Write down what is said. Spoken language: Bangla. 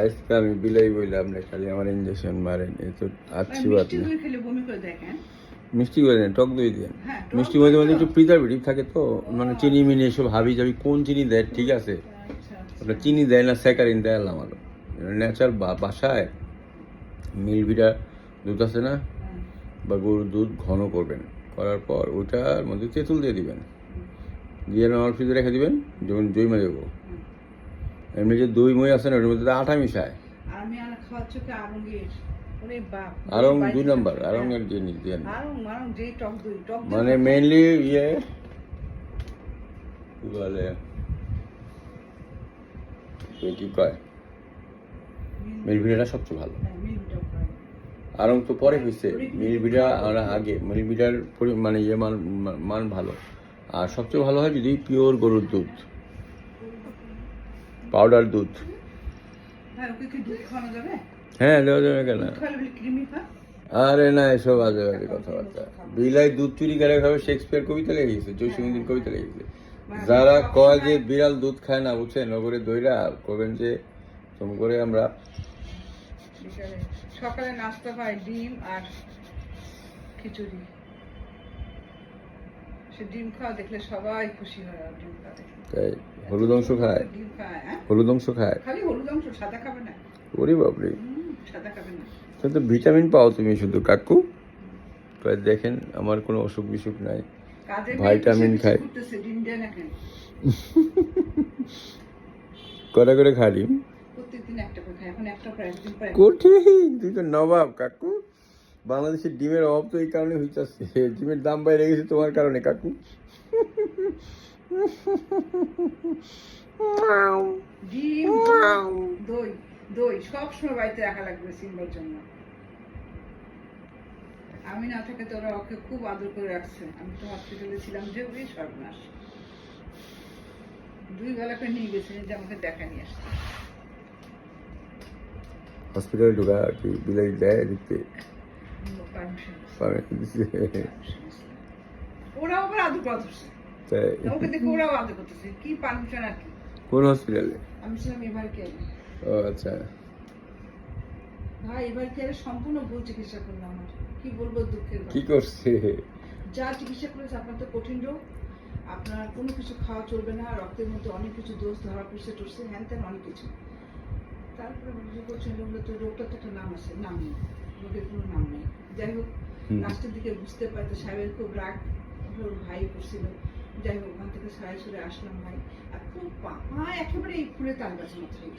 আজকে আমি বিলাই বললাম না, খালি আমার ইঞ্জেকশন মারেন, এই তো আচ্ছি বাত না। মিষ্টি করে দেন, টক দই দেন। মিষ্টি মধ্যে মধ্যে একটু প্রিজারভেটিভ থাকে তো, মানে চিনি মিনি এসব হাবি যাবি কোন চিনি দেয়, ঠিক আছে আপনার চিনি দেয় না, স্যাকারিন দেয় আমারও ন্যাচারাল বাসায় মিলভিটা দুধ আছে না, বা গরুর দুধ ঘন করবেন, করার পর ওটার মধ্যে তেঁতুল দিয়ে দিবেন, দিয়ে নর্মাল ফ্রিজে রেখে দিবেন, যেমন দই দেবো। এমনি যে দই মই আছে না, ওটার মধ্যে আটা মিশায়, আরং 2 নম্বর আরঙের জিনিস দেন, মানে মেইনলি ইয়ে কি বলে কি কয়, মিলভিটাটা সবচেয়ে ভালো। আরং তো পরে হয়েছে, মিলভিটা আমরা আগে, মিলভিটার মানে ইয়ে মান ভালো। আর সবচেয়ে ভালো হয় যদি পিওর গরুর দুধ, পাউডার দুধ। হ্যাঁ দেওয়া যাবে কেন? আরে না, এসব আজে বাজে কথাবার্তা। বিলাই দুধ চুরি করে খাবে, শেক্সপিয়ার কবিতা লেগে গেছে, জসীমউদ্দিন কবিতা লেগে গেছে। যারা কয় যে বিড়াল দুধ খায় না, বুঝছে নগরে দইরা করবেন যে তুমি করে আমরা সকালে নাস্তা পাই ডিম আর খিচুড়ি। সে ডিম খাওয়া দেখলে সবাই খুশি হয়। আর ডিম খাওয়া দেখলে তাই হলুদ অংশ খায়, ডিম খায়, হলুদ অংশ খায়, খালি হলুদ অংশ, সাদা খাবে না। ওরে বাপরে, সাদা খাবে না। তাহলে তো ভিটামিন পাও তুমি শুধু কাকু। দেখেন আমার কোনো অসুখ বিসুখ নাই, ভিটামিন খাই। ডিম দেয় না কেন? কটা করে খাই ডিম? প্রত্যেকদিন একটা করে খাই, এখন একটা প্রায় ডিম পাই। কঠিন, তুই তো নবাব কাকু। বাংলাদেশের ডিমের অভাব তো এই কারণে হইতেছে, ডিমের দাম বাইরে গেছে তোমার কারণে কাকু। ডিম, দই, দই সবসময় বাড়িতে রাখা লাগবে সিম্বার জন্য। আমি না থাকে তো ওরা ওকে খুব আদর করে রাখছে। আমি তো হসপিটালে ছিলাম যে, ওই সর্বনাশ। 2 বেলা করে নিয়ে গেছে যে আমাকে দেখা নিয়ে আসছে। হসপিটালে ঢোকা কি বিলাই দেয় দিতে? ওরাও আবার আদর করা ধরছে, ওকে দেখে ওরাও আদর করতেছে। কি পারমিশন আর কি? কোন হসপিটালে? আমি ছিলাম এবার কেয়ারে। ও আচ্ছা। ভাই এবার কেয়ারে সম্পূর্ণ ভুল চিকিৎসা করলো আমার। কি বলবো, দুঃখের কথা। কি করছে? যা চিকিৎসা করেছে, আপনার তো কঠিন রোগ, আপনার কোনো কিছু খাওয়া চলবে না, রক্তের মধ্যে অনেক কিছু দোষ ধরা পড়ছে টরছে, হ্যান ত্যান অনেক কিছু। তারপরে বুঝতে করছেন তো রোগটার তো একটা নাম আছে, নাম নেই, রোগের কোনো নাম নেই। যাই হোক, লাস্টের দিকে বুঝতে পারতো সাহেবের খুব রাগ, ভাই করছিল। যাই হোক, ওখান থেকে সারাই সরে আসলাম ভাই। আর খুব একেবারে এই ফুলে তাল গাছের মতো।